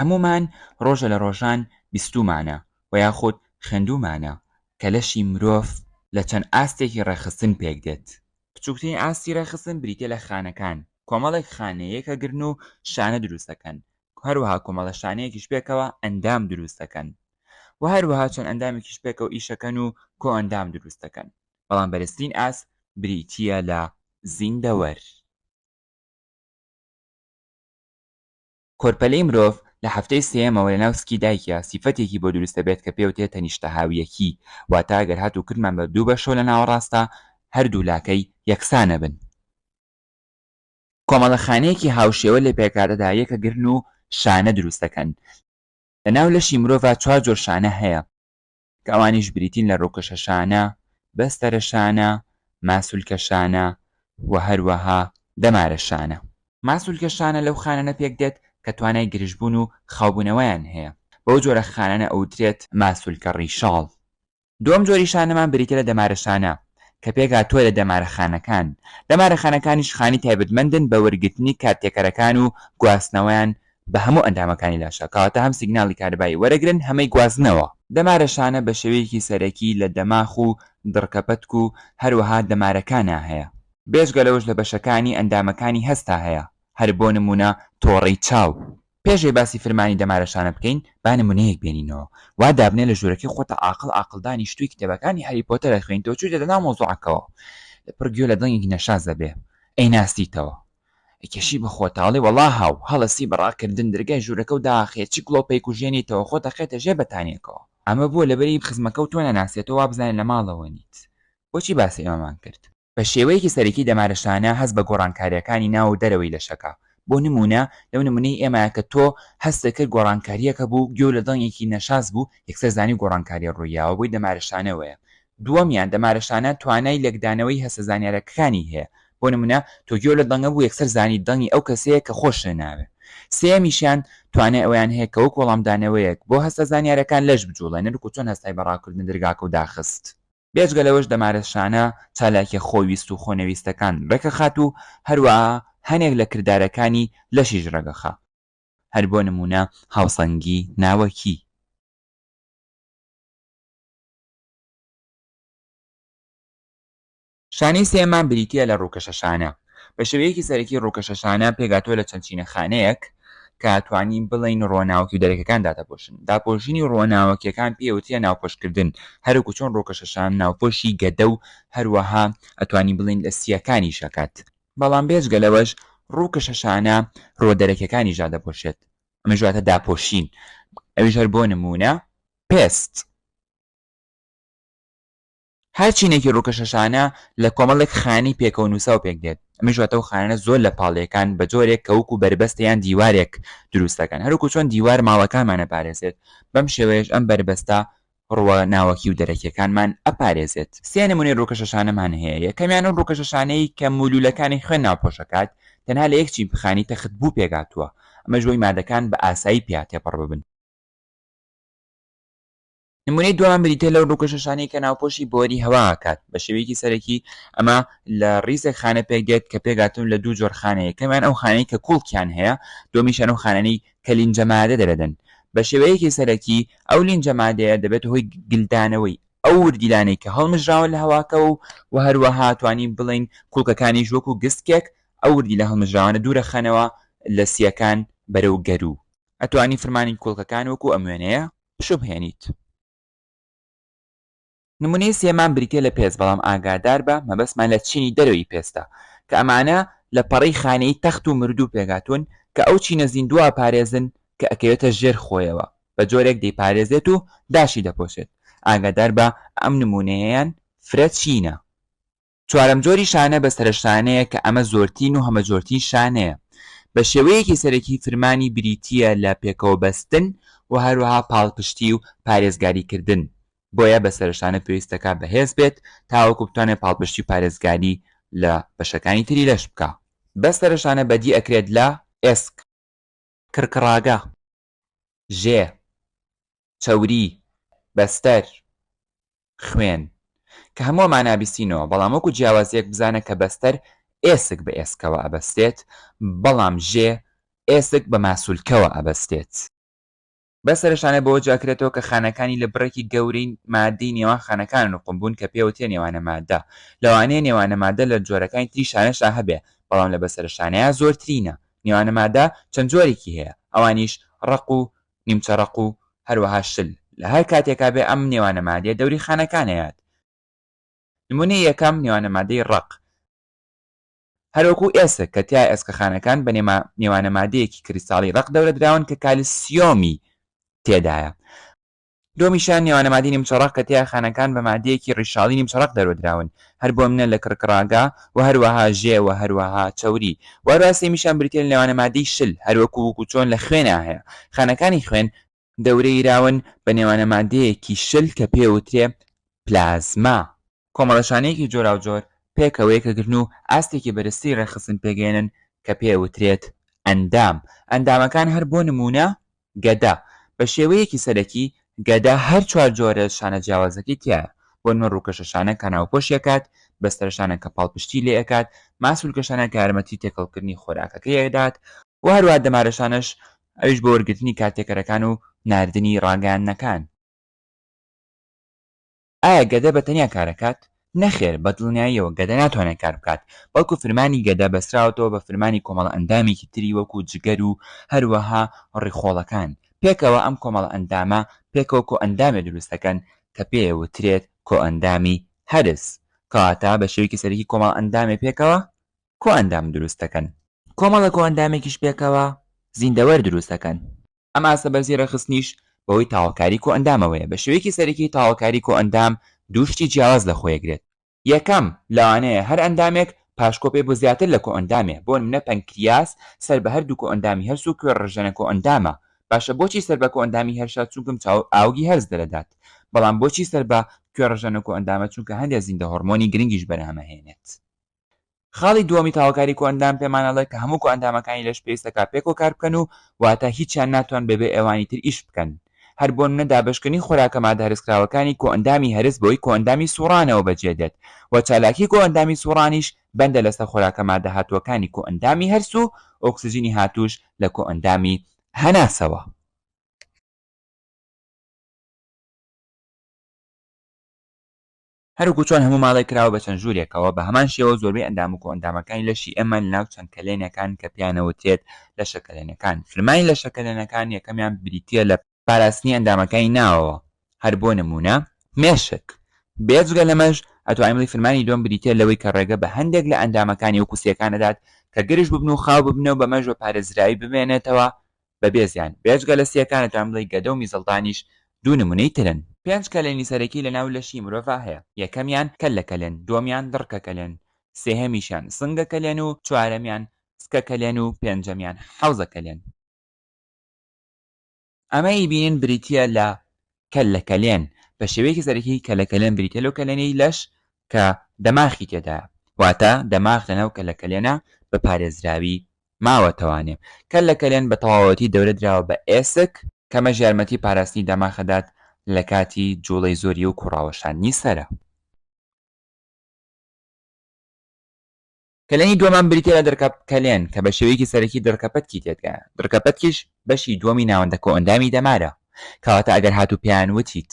هەمومان ڕۆژە لە ڕۆژان بیستومانە و یاخود خوێندومانە کە لەشی مرۆڤ لە چەند ئاستێکی ڕێخستن پێک دێت. بچووکترین ئاستی ڕێخستن بریتە لە خانەکان. کۆمەڵێک خانەیەکە گرن و شانە دروست دەکەن، هەروەها کۆمەڵە شانەیەکیش پێکەوە ئەندام دروست دەکەن و هەروەها چەند ئەندامێکیش پێکەوە ئیشەکەن و کۆ ئەندام دروست دەکەن. بەڵام بەرزترین ئاست بریتیە لە زیندەوەر. کۆرپەلەی مرۆڤ لە هەفتەی سێیەمەوە لەناو سکی دایکە سیفەتێکی بۆ دروست دەبێت کە پێوتێت تەنیشتە هاویەکی، واتە ئەگەر هاتوو کردمان بە دوو بەشەوە لە ناوەڕاستە هەردوو لاکەی یەکسانە بن. کۆمەڵە خانەیەکی هاوشێوە لە پێکاتەدا یەکە گرن و شانە دروست دەکەن. لە ناو لەشی مرۆڤ 4 جۆر شانە هەیە کە ئەوانیش بریتین لە ڕووکەشە شانە، بەستەرە شانە، ماسوولکە شانە و هەروەها دەمارە شانە. ماسوولکە شانە لەو خانانە پێک دێت کە توانای گرژبوون و خاوبوونەوەیان هەیە. بەو جۆرە خانانە ئەوترێت ماسوولکە ڕیشاڵ. دووەم جۆری شانەمان بریتە لە دەمارە شانە کە پێکهاتووە لە دەمارەخانەکان. دەمارەخانەکانیش خانی تایبەتمەندن بە وەرگرتنی کارتێکەرەکان و گواستنەوەیان بە هەموو ئەندامەکانی لاشە، کەواتە هەم سیگناڵی کارەبایی وەرەگرن هەمەی گوازنەوە. دەمارە شانە بە شێوەیەکی سەرەکی لە دەماخ و دڕکەپەتک و هەروەها دەمارەکانە هەیە. بێژگە لەوەش لە بەشەکانی ئەندامەکانی هەستا هەیە، هەر بۆ نمونە تۆڕەی چاو. پێشەی باسی فرمانی دەمارە شانە بکەین با نمونەیەک بێنینەوە. وا دابنێ لە ژوورەکەی خۆتە عاقڵدانی شتووی کتێبەکانی هەری پۆتەرە خوێنیتەوە چوویتە ناو مۆزوعەکەەوە پڕ گوێ لە دڵنێکی نەشاز دەبێ ئەی ناستیتەوە کێشی بە خۆتاڵی وەڵا هاو هەڵەسی بەڕاکردن دەرگای ژوورەکە و داخێچی گڵۆپەی کوژێنیتەوە خۆتە خێتە ژێ بەتانیەکەوە. ئەمە بووە لەبەری خزمەکە و تۆ نەناسێتەوە وا بزانێت لە ماڵەوە نیت. بۆچی باسی ئەمەمان کرد؟ بە شێوەیەکی سەرەکی دەمارە شانە هەست بە گۆڕانکاریەکانی ناو و دەرەوەی لەشەکە. بۆ نمونە لەو نمونەی ئێمە کە تۆ هەستە کرد گۆڕانکاریەکە بوو گوێ لە دڵنێکی نەشاز بوو یەکسەر زانی گۆڕانکاریە ڕوویاوە بۆی دەمارەشانەوەیە. دووەمیان دەمارەشانە توانای لێکدانەوەی هەستە زانیاریەکانی هەیە. بۆ نمونە تۆ گوێ لە دڵنگە بوو یەکسەر زانی دڵنی ئەو کەسەیە کە خۆش ناوێ. سێمیشیان توانای ئەویان هەیە کە وەک وەڵامدانەوەیەک بۆ هەستە زانیاریەکان لەش بجوڵێنن و چۆن هەستای بەڕاکردن دەرگاکە و داخست. بێجگە لەوەش دەمارەشانە چالاکیە خۆویست و خۆنەویستەکان ڕێکەخات و هەروەها هەنێک لە کردارەکانی لەشیش ڕێگەخا، هەر بۆ نمونە هاوسەنگی ناوەکی. شانەی سێمان بریتیە لە ڕووکەشە شانە. بە شێوەیەکی سەرەکی ڕووکەشە شانە پێگاتووە لە چەند چینەخانەیەک کە توانین بڵین ڕۆناوەکی و دەرەکەکان دادەپۆشن. داپۆشینی ڕۆناوەکیەکان پێوتیە ناوپۆشکردن، هەروەکو چۆن ڕووکەشەشان ناوپۆشی گەدە و هەروەها ئەتوانین بڵین لە سیەکانی شەکات. بەڵام بێجگە لەوەش ڕووکەشەشانە ڕۆدەرەکیەکانی دەپۆشێت، ئەمە ژواتە داپۆشین. ئەویش هەر بۆ نمونە پێست. هەر چینێکی ڕووکەشەشانە لە کۆمەڵێک خانی پێکەوە نووسا و پێک دێت. ئەمە ژواتە و خانە زۆر لە پاڵیەکان بە جۆرێک کەوک و بربەستە یان دیوارێک دروست دەکەن، هەروەکو چۆن دیوار ماڵەکانمانە پارێزێت. بەم شێوەیەش ئەم بربەستە ڕوە ناوەکی و دەرەکیەکانمان ئەپارێزێت. سێ نمونەی ڕووکەشەشانەمان هەیە. یەکەمیان ئەو ڕووکەشەشانەی کە مولولەکانی خوێن ناوپۆشەکات تەنها لە یەک چین بخانی تەخت بوو پێگاتووە، ئەمە ژۆی مادەکان بە ئاسایی پیا تێپەڕ ببن. نمونەی دووەم بریتە لەو ڕووکەشەشانەی کە ناوپۆشی بۆری هەوا ئاکات. بە شێوەیەکی سەرەکی ئەمە لە ڕیزێک خانە پێک دێت کە پێگاتون لە دوو جۆر خانەیە. یەکەمیان ئەو خانەی کە کوڵکیان هەیە، دووەمیشیان ئەو خانانەی کە لیندە مادە دەردەن. بە شێوەیەکی سەرەکی ئەو لیندە مادەیە دەبێت هۆی گلدانەوەی ئەو وردیلانەی کە هەڵمژراون لە هەواکە و هەروەها توانین بڵین کوڵکەکانی وەکو گستکێک ئەو وردی لە هەڵمژراوانە دوورە خەنەوە لە سیەکان بەرەو گەرو. ئەتوانی فرمانی کوڵکەکان وەکو ئەم وێنەیە پشو بهێنیت. نمونەی سێمان بریتە لە پێست، بەڵام ئاگادار بە مەبەستمان لە چینی دەرەوەی پێستە کە ئەمانە لە پەڕەی خانەی تەخت و مردوو پێگاتون کە ئەو چینە زیندووە پارێزن کە ئەکەوێتە ژێر خۆیەوە بە جۆرێک دەیپارێزێت و داشی دەپۆشێت. ئاگادار بە ئەم نمونەیەیان فرە چینە. چوارەم جۆری شانە بەستەرەشانەیە کە ئەمە زۆرتین و هەمە جۆرتین شانەیە. بە شێوەیەکی سەرەکی فرمانی بریتیە لە پێکەوە بەستن و هەروەها پاڵپشتی و پارێزگاریکردن. بۆیە بەسەرشانە پێویستەکە بەهێز بێت تاوەکو بتوانێت پاڵپشتی و پارێزگاری لە بەشەکانی تری لەش بکە. بەستەرشانە بەدی ئەکرێت لە ئێسک، کرکڕاگە، ژێ، چەوری، بەستەر، خوێن کە هەمووەمان نابیستینەوە. بەڵام وەکو جیاوازیەک بزانە کە بەستەر ئێسک بە ئێسکەوە ئەبەستێت، بەڵام ژێ ئێسک بە ماسوولکەوە ئەبەستێت. بەسەر شانە بەوە جاکرێتەوە کە خانەکانی لە بڕێکی گەورەی مادەی نێوان خانەکان قمبوون کە پێوتێ نێوانە مادە لەوانەیە نێوانە مادە لە جۆرەکانی تری شانەشدا هەبێ بەڵام لە بەسەر شانەیە زۆرترینە نێوانە مادە چەند جۆرێکی هەیە ئەوانیش ڕق و نیمچەڕق و هەروەها شل لە هەر کاتێکا بێ ئەم نێوانە مادەیە دەوری خانەکان هەیەات نمونەی یەکەم نێوانە مادەی ڕق هەروەکو ئێسک کە تیا ئێسکەخانەکان بە نێوانە مادەیەکی کریستاڵی ڕق دەورە دراون کە کالیسیۆمی تێدایە دۆمیشان نێوانە مادەی نیمچەڕق کە تیا خانەکان بە مادەیەکی ڕیشاڵی نیمچەڕق دەرەدراون هەر بۆ منە لە کرکڕاگا و هەروەها ژێ و هەروەها چەوری وەروە سێمیشان بریتێ لە نێوانە مادەی شل هەروەکو وەکو چۆن لە خوێنە هەیە خانەکانی خوێن دەورەیراون بە نێوانە مادەیەکی شل کە پێوترێ پلازما کۆمەڵەشانەیەکی جۆراوجۆر پێکەوەیەکەگرن و ئاستێکی بەرزی ڕێخستن پێگەێنن کە پێوترێت ئەندام ئەندامەکان هەر بۆ نمونە گەدە بە شێوەیەکی سەرەکی گەدە هەر چوار جۆرە شانە جیاوازەکەی تایە بۆ نمە ڕووکەشەشانە کە ناوپۆشیەکات بەستەرشانە کە پاڵپشتی لێ ئەکات ماسوولکەشانە کە یارمەتی تێکەڵکردنی خۆراکەکەی ئەدات و هەروە دەمارەشانش ئەویش بۆ وەرگرتنی کارتێکەرەکان و ناردنی ڕاگەیاندنەکان ئایا گەدە بەتەنیا کارەکات؟ نەخێر بە دڵنیاییەوە گەدە ناتوانێت کار بکات بەڵکو فرمانی گەدە بەستراوەتەوە بە فرمانی کۆمەڵە ئەندامێکی تری وەکو جگەر و هەروەها ڕیخۆڵەکان پێکەوە ئەم کۆمەڵە ئەندامە پێکەوە کۆئەندامێ دروستەکەن کە پێوترێت کۆئەندامی هەرس کەواتە بە شێوەیەکی سەرەکی کۆمەڵە ئەندامێ پێکەوە کۆئەندام دروستەکەن کۆمەڵە کۆئەندامێکیش پێکەوە زیندەوەر دروستەکەن ئەم ئاسە بەرزی ڕێخستنیش بەوەی تاوەکاری کۆئەندامەوەیە بە شێوەیەکی سەرەکی تاوەکاری کۆئەندام دووشتی جیاواز لە خۆیەگرێت یەکەم لەوانەیە هەر ئەندامێک پاشکۆپێ بۆ زیاتر لە کۆئەندامێ بۆ نمونە پەنکریاس سەر بە هەردوو کۆئەندامی هەرس و کوێڕژەنە کۆئەندامە باشە بۆچی سەر بە کۆئەندامی هەرشا چونکەم ئاوگی هەرز دەرەدات بەڵام بۆچی سەر بە کوێڕژەنە کۆئەندامە چونکە هەندێک زیندە هۆرمۆنی گرنگیش بەرهەمەهێنێت خاڵی دووەمی تاوەکاری کۆئەندام پێمانەڵێت کە هەموو کۆئەندامەکانی لەش پێویستەکە پێکۆ کار بکەن و واتە هیچیان ناتوان بەبێ ئەوانی تر ئیش بکەن هەر بۆ نمونە دابشکردنی خۆراکە مادە هەرسکراوەکانی کۆئەندامی هەرس بۆی کۆئەندامی سوڕانەوە بەجێدێت و چالاکی کۆئەندامی سوڕانیش بەندە لەسەر خۆراکە مادە هاتووەکانی کۆئەندامی هەرس و ئۆکسجینی هاتووش لە کۆئەندامی هەناسەوە هەروکو چۆن هەموو ماڵێک کراوە بە چەند ژوورێکەوە بە هەمان شێوە زۆربەی ئەندام و کۆئەندامەکانی لەشی ئەمە لەناو چەند کەلێنەکان کە پیانەوتێت لە شەکەلێنەکان فرمانی لە شەکەلێنەکان یەکەمیان بریتیە لە پاراستنی ئەندامەکانی ناوەوە هەر بۆ نمونە مێشک بێجگە لەمەش ئەتوانین بڵێ فرمانی دووەم بریتیە لەوەی کە ڕێگە بە هەندێک لە ئەندامەکانی وەکو سیەکان دەدات کە گرش ببن و خاو ببنەوە بە مەژ بە پارێزراوی بمێنێتەوە بە بێزیان بێجگە لە سیەکان ئەتوانین بڵێ گەدە و میزەڵدانیش دوو نمونەی ترن پێنج کەلێنی سەرەکی لەناو لەشی مرۆڤ هەیە یەکەمیان کەللەکەلێن دووەمیان دڕکەکەلێن سێهەمیشیان سنگەکەلێن و چوارەمیان سکەکەلێن و پێنجەمیان حەوزەکەلێن ئەمەی بینین بریتیە لە کەللەکەلێن بە شێوەیەکی سەرەکی کەللەکەلێن بریتیە لەو کەلێنەی لەش کە دەماخی تێدایە واتە دەماخ لەناو کەللەکەلێنە بە پارێزراوی ماوەتەوانێ کەللەکەلێن بە تەواوەتی دەورە دراوە بە ئێسک کەمە ژارمەتی پاراستنی دەماخەدات لە کاتی جوڵەی زۆری و کوڕاوەشاندنی سەرە کەلێنی دووەمان بریتیە لە دڕکەپکەلێن کە بە شێوەیەکی سەرەکی دڕکەپەتکی تێدایە دڕکەپەتکیش بەشی دووەمی ناوەندە کۆئەندامی دەمارە کەواتە ئەگەر هاتوو پێیان وتیت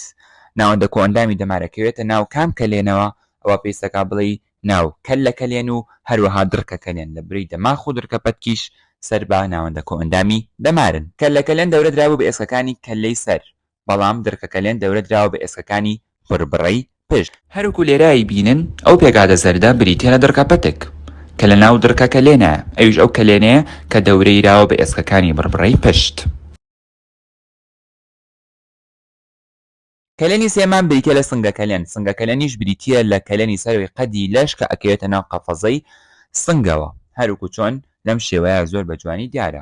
ناوەندە کۆئەندامی دەمارەکەوێتە ناو کام کەلێنەوە ئەوە پێویستەکە بڵێ ناو کەللەکەلێن و هەروەها دڕکەکەلێن لە بری دەماخ و دڕکەپەتکیش سەر بە ناوەندە کۆئەندامی دەمارن کەللەکەلێن دەورە دراوە بە ئێسکەکانی کەللەی سەر بەڵام دڕکەکەلێن دەورە دراوە بە ئێسکەکانی بڕبڕەی پشت هەروکو لێرایی بینن ئەو پێکاتە زەردە بریتیە لە دڕکەپەتک کە لە ناو دڕکەکەلێنە ئەویش ئەو کەلێنەیە کە دەورەیراوە بە ئێسکەکانی بڕبڕەی پشت کەلێنی سێمان بریتیە لە سنگەکەلێن سنگەکەلێنیش بریتیە لە کەلێنی سەروی قەدی لەش کە ئەکەوێتە ناو قەفەزەی سنگەوە هەروکو چۆن لەم شێوەیە زۆر بە جوانی دیارە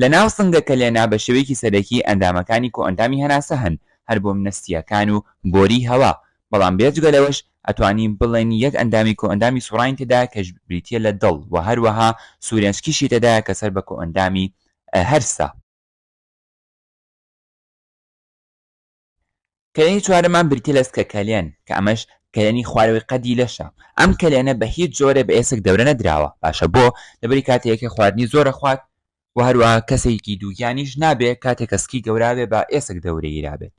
لە ناو سنگەکەلێنە بە شێوەیەکی سەرەکی ئەندامەکانی کۆئەندامی هەناسە هەن هەر بۆ منەستیەکان و بۆری هەوا بەڵام بێجگە لەوەش ئەتوانین بڵێن یەک ئەندامی کۆئەندامی سوڕانی تێدا کەش بریتیە لە دڵ و هەروەها سوورێنسکیشی تێدایە کە سەر بە کۆئەندامی هەرسە کەلێنی چوارەمان بریتیە لە سکەکەلێن کە ئەمەش کەلێنی خواردەوەی قەدی لەشە ئەم کەلێنە بە هیچ جۆرە بە ئێسک دەورە نەدراوە باشە بۆ لەبەری کاتێکە خواردنی زۆرە خوارد و هەروەها کەسێکی دووگیانیش نابێت کاتێک کەسکی گەورابێ بە ئێسک دەورەی رابێت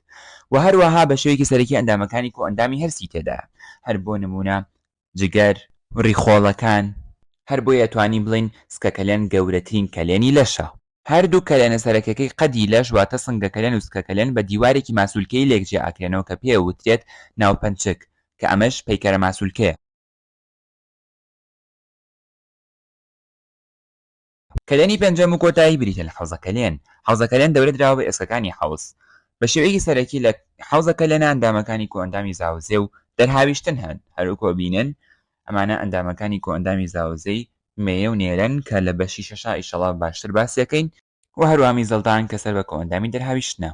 و هەروەها بە شێوەیەکی سەرەکی ئەندامەکانی کۆئەندامی هەرسی تێدا هەر بۆ نمونە جگەر ڕیخۆڵەکان هەر بۆ ئەتوانی بڵین سکەکەلێن گەورەترین کەلێنی لەشە هەردوو کەلێنە سەرەکیەکەی قەدی لەش واتە سنگەکەلێن و سکەکەلێن بە دیوارێکی ماسوولکەی لێکجێ ئاکرێنەوە کە پێ وترێت ناوپەنچک کە ئەمەش پەیکەرە ماسوولکەیە کەلێنی پێنجەم و کۆتایی بریتە لە حەوزەکەلێن حەوزەکەلێن دەورە دراوە بە ئێسکەکانی حەوز بە شێوەیەکی سەرەکی لە حەوزەکەلێنە ئەندامەکانی کۆئەندامی زاوزێ و دەرهاویشتن هەن هەروەکو بینن ئەمانە ئەندامەکانی کۆئەندامی زاوزەی مێیە و نێرەن کە لە بەشی شەشا ئیشەڵا باشتر باسیەکەین و هەروەها میزەڵدان کە سەر بە کۆئەندامی دەرهاویشتنە